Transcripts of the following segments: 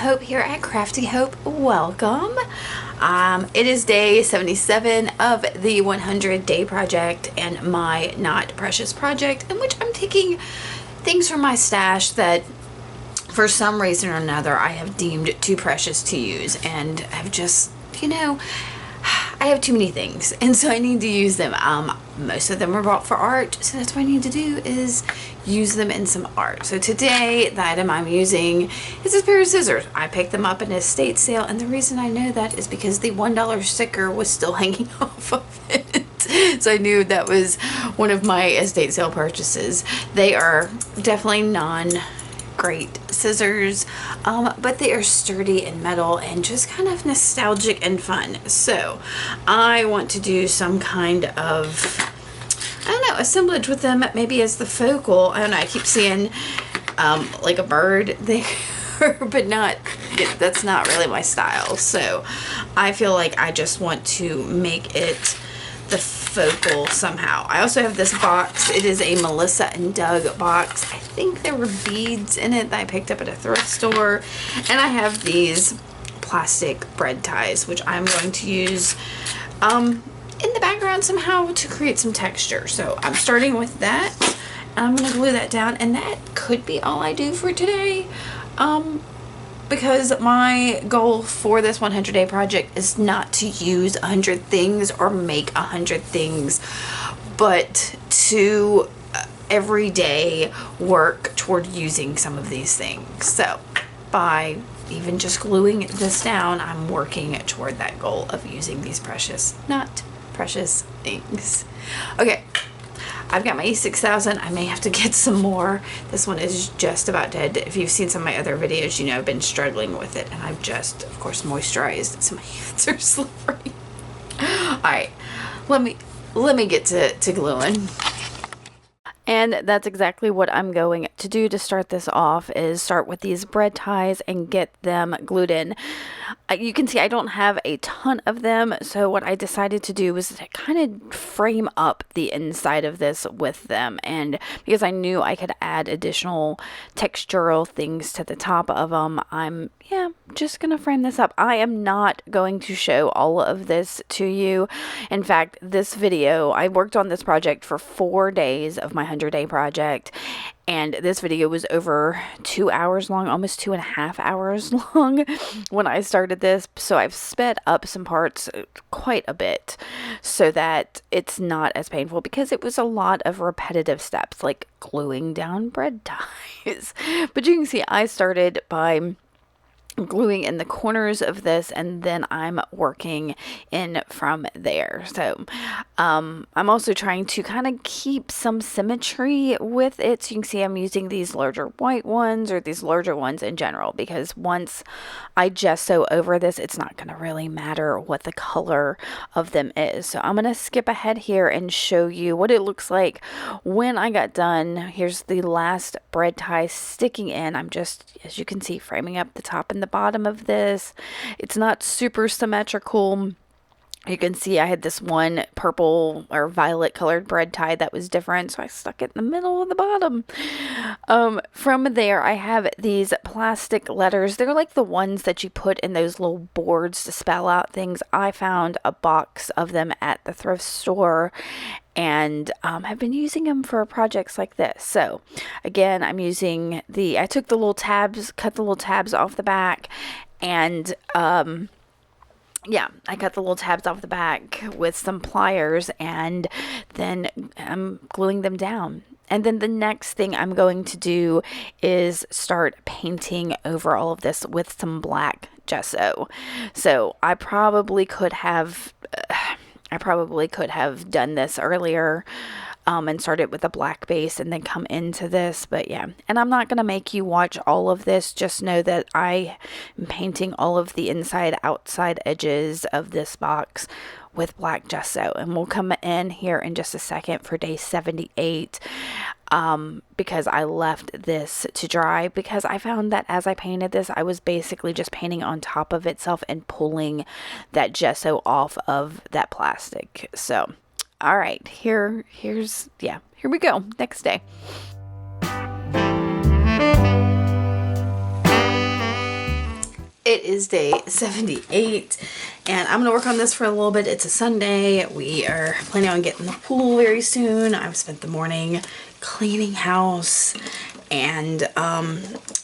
Hope here at Crafty Hope. Welcome. It is day 77 of the 100-day project and my Not Precious project, in which I'm taking things from my stash that for some reason or another I have deemed too precious to use, and have just, I have too many things, and so I need to use them. Most of them were bought for art, so that's what I need to do, is use them in some art. So today, the item I'm using is this pair of scissors. I picked them up in an estate sale, and the reason I know that is because the $1 sticker was still hanging off of it. So I knew that was one of my estate sale purchases. They are definitely non-great scissors, but they are sturdy and metal and just kind of nostalgic and fun. So I want to do some kind of, I don't know, assemblage with them, maybe as the focal. I don't know, I keep seeing like a bird there, but that's not really my style. So I feel like I just want to make it the focal somehow. I also have this box. It is a Melissa and Doug box. I think there were beads in it that I picked up at a thrift store. And I have these plastic bread ties, which I'm going to use in the background somehow to create some texture. So I'm starting with that. I'm going to glue that down, and that could be all I do for today. Because my goal for this 100-day project is not to use 100 things or make 100 things, but to every day work toward using some of these things. So by even just gluing this down, I'm working toward that goal of using these precious, not precious things. Okay. I've got my E6000. I may have to get some more. This one is just about dead. If you've seen some of my other videos, you know I've been struggling with it, and I've just, of course, moisturized, so my hands are slippery. Alright, let me get to gluing. And that's exactly what I'm going to do to start this off, is start with these bread ties and get them glued in. You can see I don't have a ton of them, so what I decided to do was to kind of frame up the inside of this with them, and because I knew I could add additional textural things to the top of them, I'm just gonna frame this up. I am not going to show all of this to you. In fact, this video, I worked on this project for 4 days of my 100-day project, and this video was over 2 hours long, almost 2.5 hours long when I started this. So I've sped up some parts quite a bit so that it's not as painful, because it was a lot of repetitive steps, like gluing down bread ties. But you can see I started by gluing in the corners of this, and then I'm working in from there. So I'm also trying to kind of keep some symmetry with it. So you can see I'm using these larger white ones, or these larger ones in general, because once I gesso over this, it's not going to really matter what the color of them is. So I'm going to skip ahead here and show you what it looks like when I got done. Here's the last bread tie sticking in. I'm just, as you can see, framing up the top and the bottom of this. It's not super symmetrical. You can see I had this one purple or violet colored bread tie that was different, so I stuck it in the middle of the bottom. From there, I have these plastic letters. They're like the ones that you put in those little boards to spell out things. I found a box of them at the thrift store, and have been using them for projects like this. So again, I'm using I took the little tabs, cut the little tabs off the back, and I cut the little tabs off the back with some pliers, and then I'm gluing them down. And then the next thing I'm going to do is start painting over all of this with some black gesso. So I probably could have done this earlier and started with a black base and then come into this, but yeah. And I'm not going to make you watch all of this. Just know that I am painting all of the inside outside edges of this box with black gesso, and we'll come in here in just a second for day 78 because I left this to dry, because I found that as I painted this, I was basically just painting on top of itself and pulling that gesso off of that plastic. So all right, here we go. Next day. It is day 78 and I'm gonna work on this for a little bit. It's a Sunday. We are planning on getting the pool very soon. I've spent the morning cleaning house and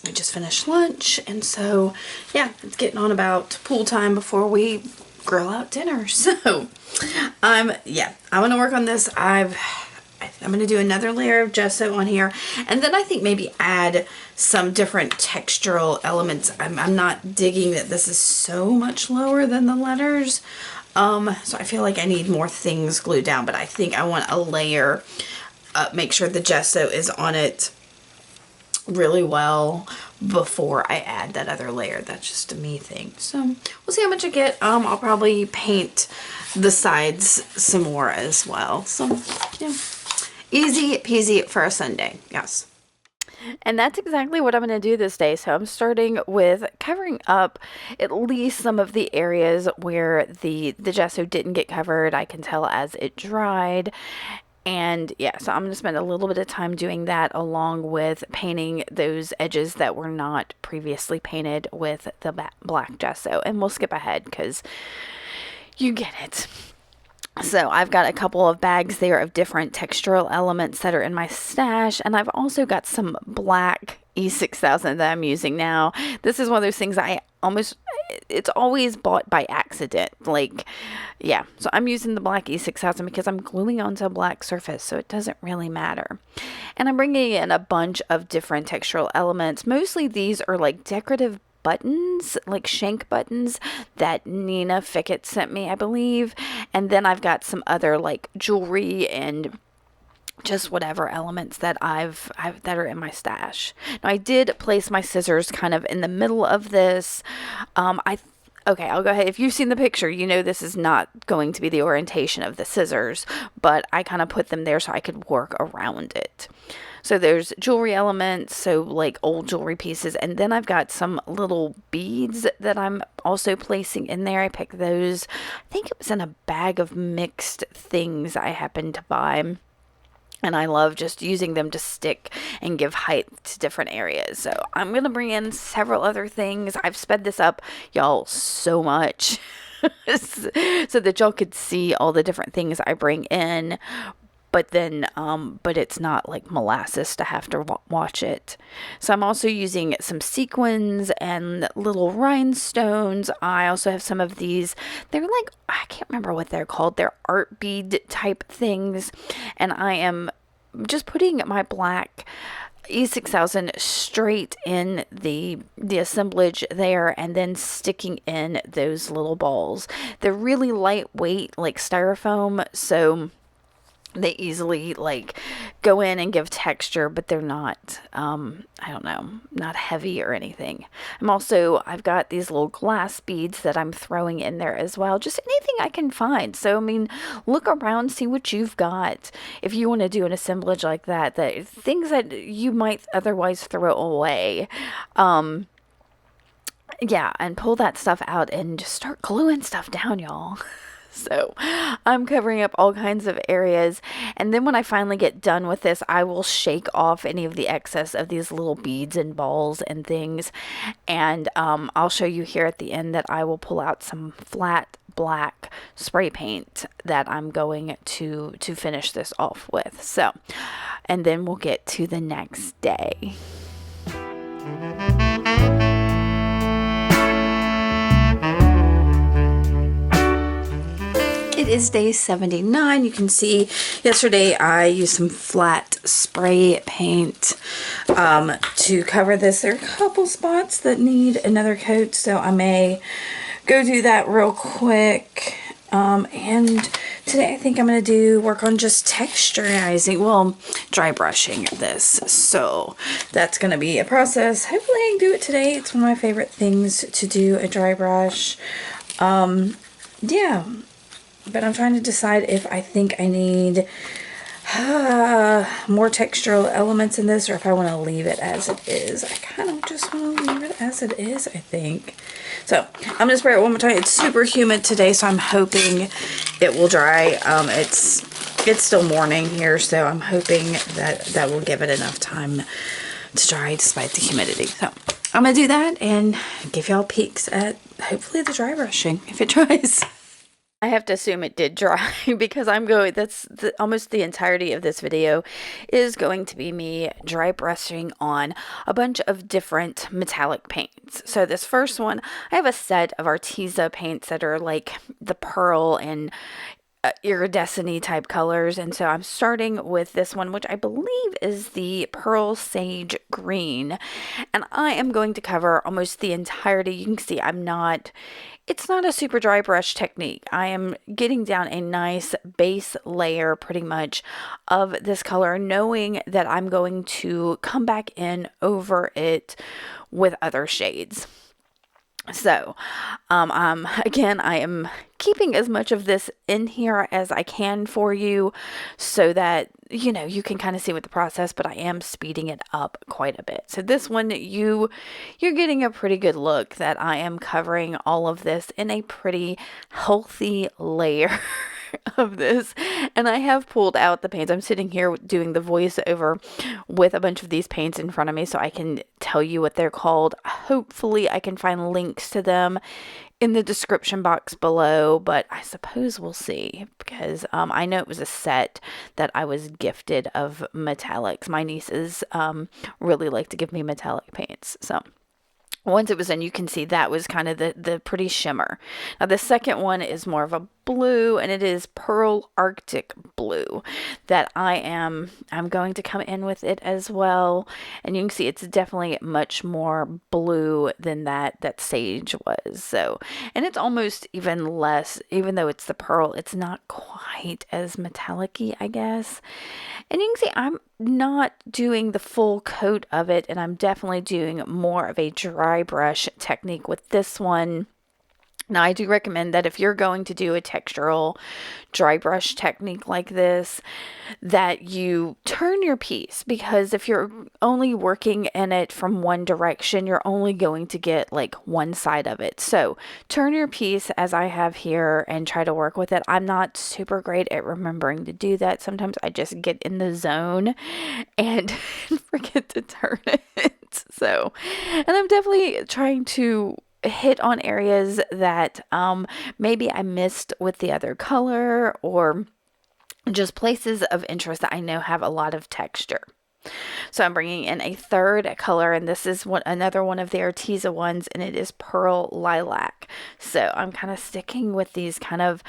we just finished lunch, and so yeah, it's getting on about pool time before we grill out dinner. So yeah, I'm gonna work on this. I'm going to do another layer of gesso on here, and then I think maybe add some different textural elements. I'm not digging that this is so much lower than the letters, so I feel like I need more things glued down, but I think I want a layer, make sure the gesso is on it really well before I add that other layer. That's just a me thing. So we'll see how much I get. I'll probably paint the sides some more as well. So yeah. Easy peasy for a Sunday, yes. And that's exactly what I'm going to do this day. So I'm starting with covering up at least some of the areas where the gesso didn't get covered. I can tell as it dried. And yeah, so I'm going to spend a little bit of time doing that, along with painting those edges that were not previously painted with the black gesso. And we'll skip ahead because you get it. So I've got a couple of bags there of different textural elements that are in my stash, and I've also got some black E6000 that I'm using now. This is one of those things it's always bought by accident. Like, yeah, so I'm using the black E6000 because I'm gluing onto a black surface, so it doesn't really matter. And I'm bringing in a bunch of different textural elements. Mostly these are like decorative buttons, like shank buttons that Nina Fickett sent me, I believe. And then I've got some other like jewelry and just whatever elements that that are in my stash. Now I did place my scissors kind of in the middle of this. Okay, I'll go ahead. If you've seen the picture, you know this is not going to be the orientation of the scissors, but I kind of put them there so I could work around it. So there's jewelry elements, so like old jewelry pieces, and then I've got some little beads that I'm also placing in there. I picked those, I think it was in a bag of mixed things I happened to buy. And I love just using them to stick and give height to different areas. So I'm going to bring in several other things. I've sped this up, y'all, so much so that y'all could see all the different things I bring in. But then, but it's not like molasses to have to watch it. So I'm also using some sequins and little rhinestones. I also have some of these. They're like, I can't remember what they're called. They're art bead type things. And I am just putting my black E6000 straight in the assemblage there, and then sticking in those little balls. They're really lightweight, like styrofoam. So they easily like go in and give texture, but they're not, I don't know, not heavy or anything. I've got these little glass beads that I'm throwing in there as well. Just anything I can find. So, I mean, look around, see what you've got. If you want to do an assemblage like that, things that you might otherwise throw away. Yeah, and pull that stuff out and just start gluing stuff down, y'all. So I'm covering up all kinds of areas, and then when I finally get done with this, I will shake off any of the excess of these little beads and balls and things, and I'll show you here at the end that I will pull out some flat black spray paint that I'm going to finish this off with. So, and then we'll get to the next day. It is day 79. You can see yesterday I used some flat spray paint to cover this. There are a couple spots that need another coat, so I may go do that real quick. And today I think I'm going to work on just texturizing, well, dry brushing this. So that's going to be a process. Hopefully I can do it today. It's one of my favorite things to do, a dry brush. Yeah. But I'm trying to decide if I think I need more textural elements in this, or if I want to leave it as it is. I kind of just want to leave it as it is, I think. So I'm going to spray it one more time. It's super humid today, so I'm hoping it will dry. It's still morning here, so I'm hoping that will give it enough time to dry despite the humidity. So I'm going to do that and give y'all peeks at hopefully the dry brushing if it dries. I have to assume it did dry because almost the entirety of this video is going to be me dry brushing on a bunch of different metallic paints. So this first one, I have a set of Arteza paints that are like the pearl and iridescent type colors, and so I'm starting with this one, which I believe is the Pearl Sage Green, and I am going to cover almost the entirety. You can see it's not a super dry brush technique. I am getting down a nice base layer pretty much of this color, knowing that I'm going to come back in over it with other shades. So, again, I am keeping as much of this in here as I can for you so that, you can kind of see what the process, but I am speeding it up quite a bit. So this one, you're getting a pretty good look that I am covering all of this in a pretty healthy layer of this, and I have pulled out the paints. I'm sitting here doing the voiceover with a bunch of these paints in front of me so I can tell you what they're called. Hopefully I can find links to them in the description box below, but I suppose we'll see, because I know it was a set that I was gifted of metallics. My nieces really like to give me metallic paints, so once it was in, you can see that was kind of the pretty shimmer. Now the second one is more of a blue, and it is Pearl Arctic Blue that I'm going to come in with it as well. And you can see it's definitely much more blue than that Sage was. So, and it's almost even less, even though it's the pearl, it's not quite as metallic-y, I guess. And you can see I'm not doing the full coat of it, and I'm definitely doing more of a dry brush technique with this one. Now, I do recommend that if you're going to do a textural dry brush technique like this, that you turn your piece, because if you're only working in it from one direction, you're only going to get like one side of it. So turn your piece as I have here and try to work with it. I'm not super great at remembering to do that. Sometimes I just get in the zone and forget to turn it. So, and I'm definitely trying to hit on areas that maybe I missed with the other color, or just places of interest that I know have a lot of texture. So I'm bringing in a third color, and this is another one of the Arteza ones, and it is Pearl Lilac. So I'm kind of sticking with these kind of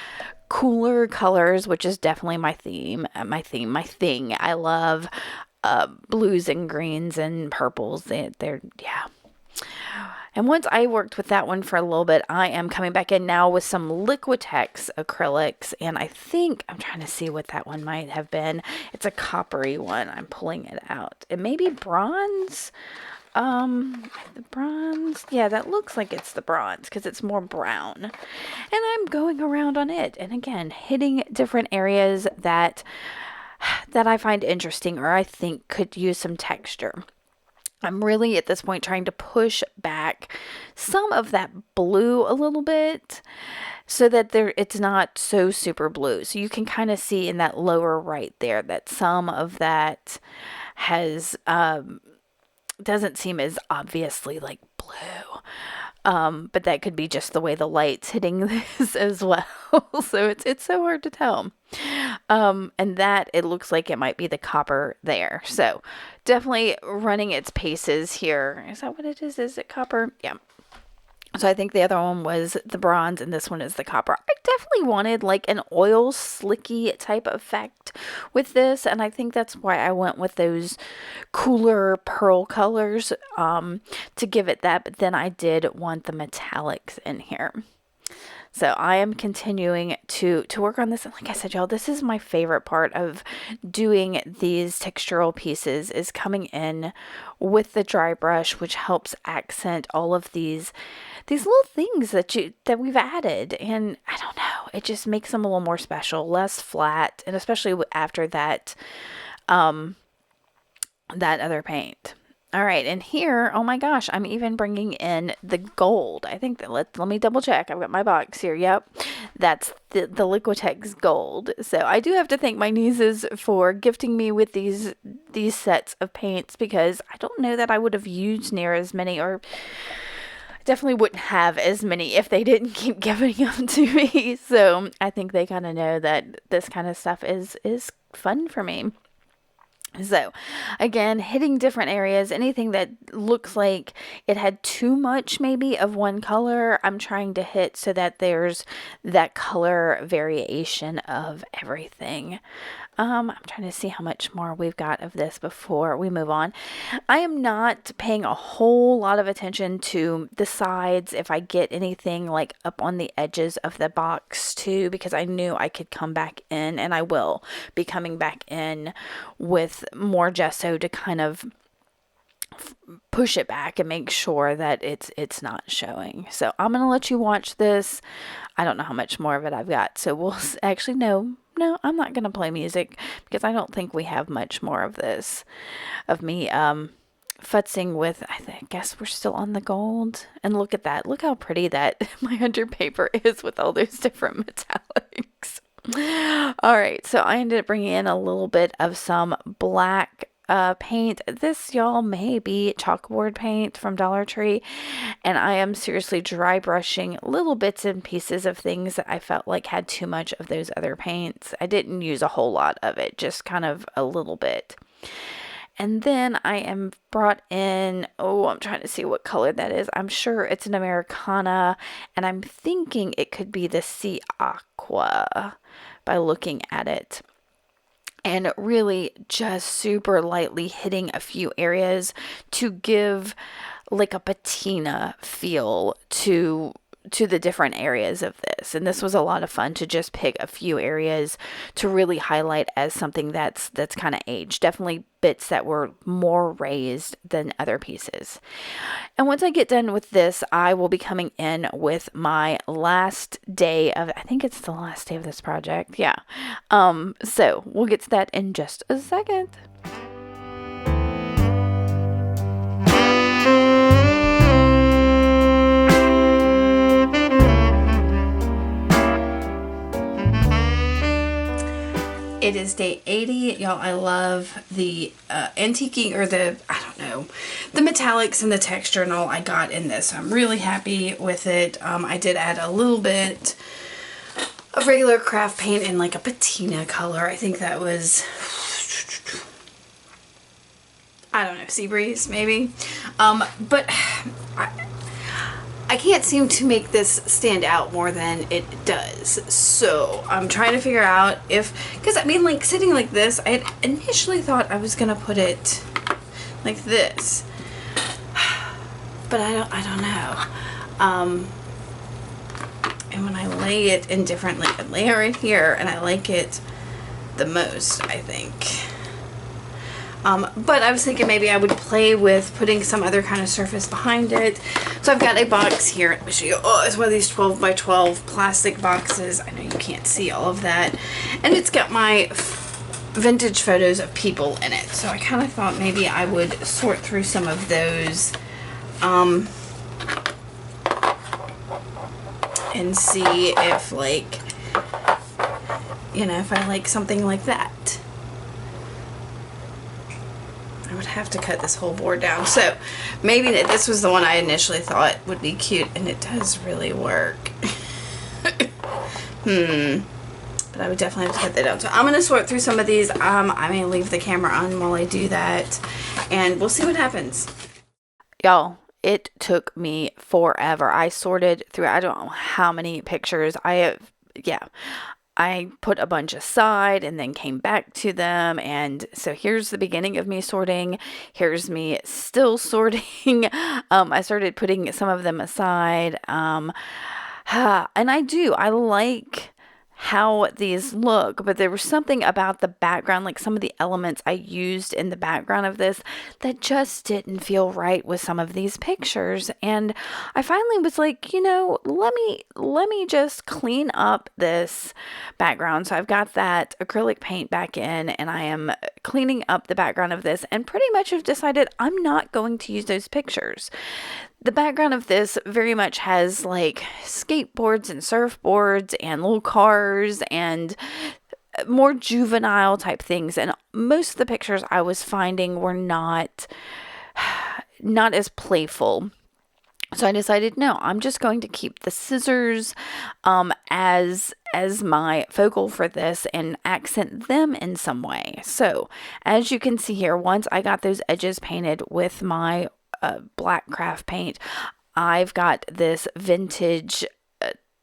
cooler colors, which is definitely my theme, my thing. I love blues and greens and purples. They're yeah. And once I worked with that one for a little bit, I am coming back in now with some Liquitex acrylics. And I think, I'm trying to see what that one might have been. It's a coppery one. I'm pulling it out. It may be bronze. The bronze. Yeah, that looks like it's the bronze because it's more brown. And I'm going around on it. And again, hitting different areas that I find interesting or I think could use some texture. I'm really at this point trying to push back some of that blue a little bit so that it's not so super blue. So you can kind of see in that lower right there that some of that has doesn't seem as obviously like blue. But that could be just the way the light's hitting this as well. So it's so hard to tell. And that it looks like it might be the copper there. So definitely running its paces here. Is that what it is? Is it copper? Yeah. So I think the other one was the bronze and this one is the copper. I definitely wanted like an oil slicky type effect with this. And I think that's why I went with those cooler pearl colors to give it that. But then I did want the metallics in here. So I am continuing to work on this. And like I said, y'all, this is my favorite part of doing these textural pieces is coming in with the dry brush, which helps accent all of these little things that we've added. And I don't know, it just makes them a little more special, less flat. And especially after that other paint. All right, and here, oh my gosh, I'm even bringing in the gold. I think that let me double check. I've got my box here. Yep, that's the Liquitex gold. So I do have to thank my nieces for gifting me with these sets of paints, because I don't know that I would have used near as many, or definitely wouldn't have as many if they didn't keep giving them to me. So I think they kind of know that this kind of stuff is fun for me. So again, hitting different areas, anything that looks like it had too much maybe of one color, I'm trying to hit so that there's that color variation of everything. I'm trying to see how much more we've got of this before we move on. I am not paying a whole lot of attention to the sides if I get anything like up on the edges of the box too, because I knew I could come back in, and I will be coming back in with more gesso to kind of push it back and make sure that it's not showing. So I'm going to let you watch this. I don't know how much more of it I've got. So we'll actually no, I'm not going to play music, because I don't think we have much more of this, of me futzing with, I guess we're still on the gold. And look at that. Look how pretty that my under paper is with all those different metallics. All right. So I ended up bringing in a little bit of some black paint. This, y'all, may be chalkboard paint from Dollar Tree, and I am seriously dry brushing little bits and pieces of things that I felt like had too much of those other paints. I didn't use a whole lot of it, just kind of a little bit. And then I am brought in, I'm trying to see what color that is. I'm sure it's an Americana, and I'm thinking it could be the Sea Aqua by looking at it. And really just super lightly hitting a few areas to give like a patina feel to the different areas of this. And this was a lot of fun to just pick a few areas to really highlight as something that's kind of aged. Definitely bits that were more raised than other pieces. And once I get done with this, I will be coming in with my last day of, I think it's the last day of this project. Yeah. So we'll get to that in just a second. It is day 80. Y'all, I love the antiquing, or the metallics and the texture and all I got in this. So I'm really happy with it. I did add a little bit of regular craft paint in like a patina color. I think that was, I don't know, sea breeze maybe. But I can't seem to make this stand out more than it does. So I'm trying to figure out because I mean, like sitting like this, I had initially thought I was going to put it like this, but I don't know. And when I lay it in different, like I layer it here, and I like it the most, I think. But I was thinking maybe I would play with putting some other kind of surface behind it. So I've got a box here. Let me show you. Oh, it's one of these 12 by 12 plastic boxes. I know you can't see all of that. And it's got my vintage photos of people in it. So I kind of thought maybe I would sort through some of those and see if, like, if I like something like that. I would have to cut this whole board down. So maybe this was the one I initially thought would be cute, and it does really work. But I would definitely have to cut that down. So I'm going to sort through some of these. I may leave the camera on while I do that, and we'll see what happens. Y'all, it took me forever. I sorted through, I don't know how many pictures I have. Yeah. I put a bunch aside and then came back to them. And so here's the beginning of me sorting. Here's me still sorting. I started putting some of them aside. And I like how these look, but there was something about the background, like some of the elements I used in the background of this, that just didn't feel right with some of these pictures. And I finally was like, let me just clean up this background. So I've got that acrylic paint back in, and I am cleaning up the background of this, and pretty much have decided I'm not going to use those pictures. The background of this very much has like skateboards and surfboards and little cars and more juvenile type things. And most of the pictures I was finding were not as playful. So I decided, no, I'm just going to keep the scissors as my focal for this and accent them in some way. So as you can see here, once I got those edges painted with my black craft paint, I've got this vintage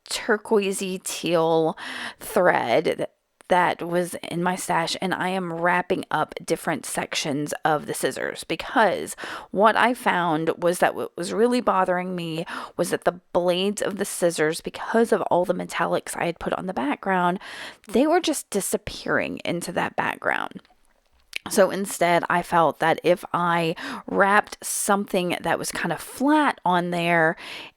turquoisey teal thread that was in my stash, and I am wrapping up different sections of the scissors, because what I found was that what was really bothering me was that the blades of the scissors, because of all the metallics I had put on the background, they were just disappearing into that background. So instead, I felt that if I wrapped something that was kind of flat on there,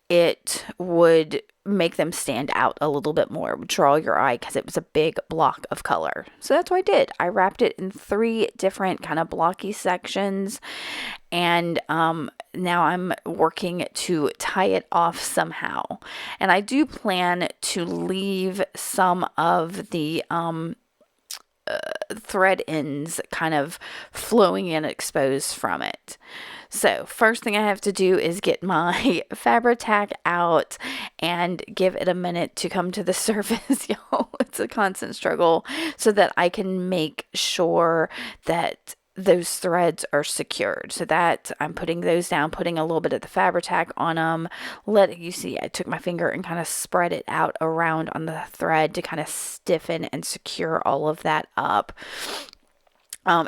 it would make them stand out a little bit more, draw your eye, because it was a big block of color. So that's what I did. I wrapped it in 3 different kind of blocky sections, and now I'm working to tie it off somehow. And I do plan to leave some of the thread ends kind of flowing and exposed from it. So first thing I have to do is get my Fabri-Tac out and give it a minute to come to the surface, y'all. It's a constant struggle, so that I can make sure that those threads are secured. So that I'm putting those down, putting a little bit of the Fabri-Tac on them. You see, I took my finger and kind of spread it out around on the thread to kind of stiffen and secure all of that up.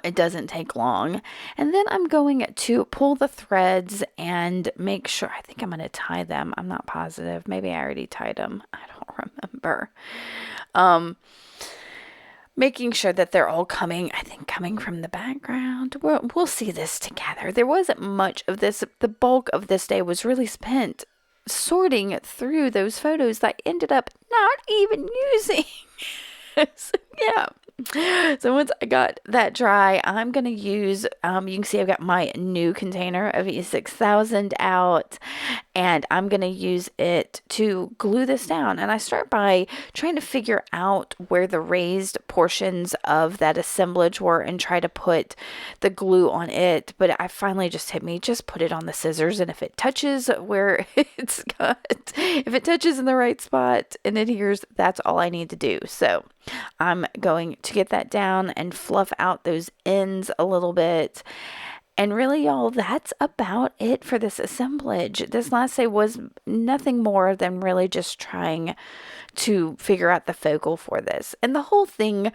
It doesn't take long. And then I'm going to pull the threads and make sure, I think I'm going to tie them. I'm not positive. Maybe I already tied them. I don't remember. Making sure that they're all coming from the background. We'll see this together. There wasn't much of this. The bulk of this day was really spent sorting through those photos that I ended up not even using. So, yeah. So once I got that dry, I'm going to use, you can see I've got my new container of E6000 out, and I'm going to use it to glue this down. And I start by trying to figure out where the raised portions of that assemblage were and try to put the glue on it. But I finally just hit me, just put it on the scissors, and if it touches where if it touches in the right spot and adheres, that's all I need to do. So I'm going to get that down and fluff out those ends a little bit. And really, y'all, that's about it for this assemblage. This last day was nothing more than really just trying to figure out the focal for this. And the whole thing,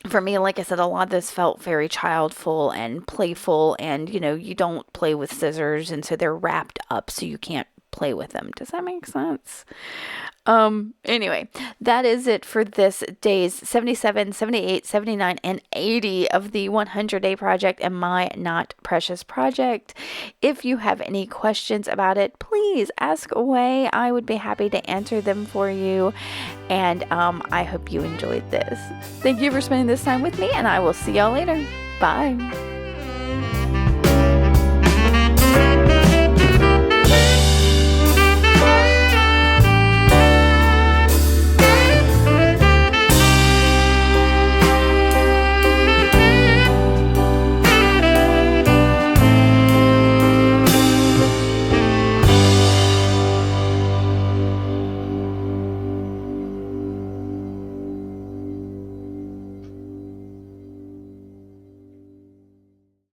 for me, like I said, a lot of this felt very childful and playful. And, you don't play with scissors, and so they're wrapped up so you can't play with them. Does that make sense? Anyway, that is it for this day's 77, 78, 79, and 80 of the 100-day project and my Not Precious project. If you have any questions about it, please ask away. I would be happy to answer them for you. And I hope you enjoyed this. Thank you for spending this time with me, and I will see y'all later. Bye.